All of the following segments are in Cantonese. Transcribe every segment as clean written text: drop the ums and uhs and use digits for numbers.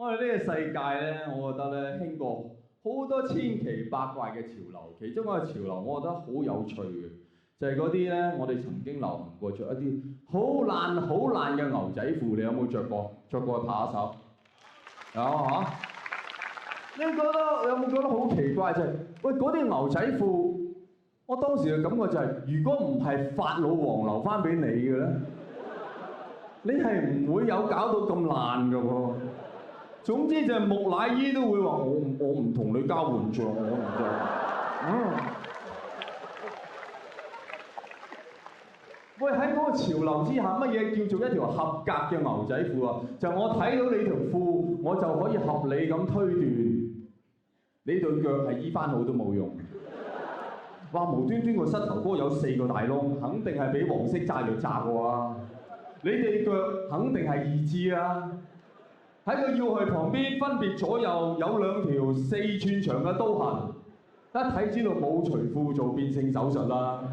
我哋呢個世界咧，我覺得咧興過好多千奇百怪嘅潮流，其中一個潮流我覺得好有趣嘅，就係嗰啲咧我哋曾經流行過着一啲好爛嘅牛仔褲，你有冇着過？着過去拍下手。有嚇？你有冇覺得好奇怪？就係喂嗰啲牛仔褲，我當時嘅感覺就係、如果唔係法老王留翻俾你嘅咧，你係唔會有搞到咁爛嘅喎。總之就係木乃伊都會話我唔同你交換著，我唔著。喂，喺嗰個潮流之下，乜嘢叫做一條合格嘅牛仔褲啊？就我睇到你條褲，我就可以合理咁推斷你對腳係醫翻好都冇用。哇！無端端個膝頭哥有4個大窿，肯定係俾黃色炸藥炸過啊！你哋腳肯定係義肢啦。喺個腰圍旁邊分別左右有2條4寸長嘅刀痕，一睇知道冇除褲做變性手術啦。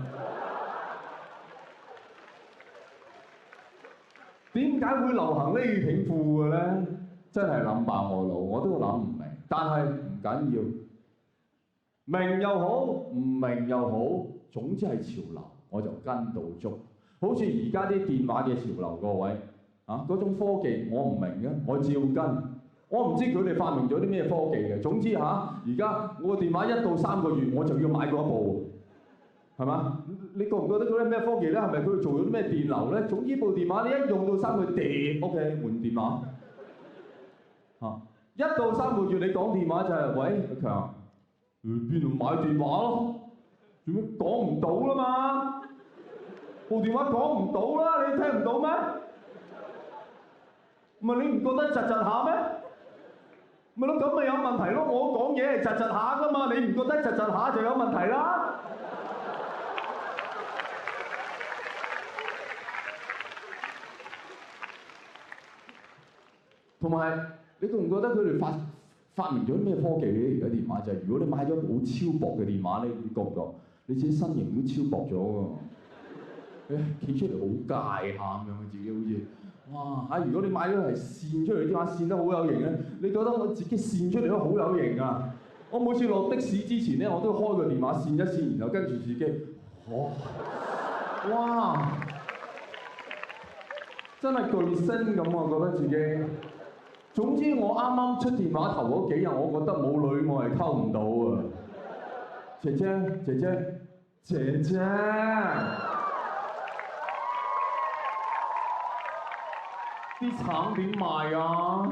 點解會流行呢挺褲嘅咧？真係諗爆我腦，我都諗唔明。但係唔緊要，明又好，唔明又好，總之係潮流，我就跟到足。好似而家啲電話嘅潮流，各位啊，嗰種科技我唔明嘅，我照跟。我唔知佢哋發明咗啲咩科技嘅。總之而家我個電話1到3個月我就要買過一部，係嘛？你覺唔覺得嗰啲咩科技咧？係咪佢做咗啲咩電流咧？總之部電話你一用到3個月，OK 換電話。1到3個月你講電話就係、喂，阿強，邊度買電話咯？做咩講唔到啦嘛？部電話講唔到啦，你聽唔到咩？唔係你唔覺得窒窒下咩？咪咯，咁咪有問題咯！我講嘢係窒窒下噶嘛，你唔覺得窒窒下就有問題啦？同埋，你覺唔覺得佢哋發明咗咩科技咧？而家電話就係、如果你買咗部好超薄嘅電話咧，你覺唔覺你自己身形都超薄咗㗎？企出嚟好界下咁樣，自己好似哇！如果你買咗係跣出嚟啲電話，跣得好有型咧，你覺得我自己跣出嚟都好有型啊！我每次落的士之前咧，我都開個電話跣一跣，然後跟住自己，哇！真係巨星咁啊！覺得自己。總之我啱啱出電話頭嗰幾日，我覺得冇女我係溝唔到啊！姐姐，啲橙點賣啊？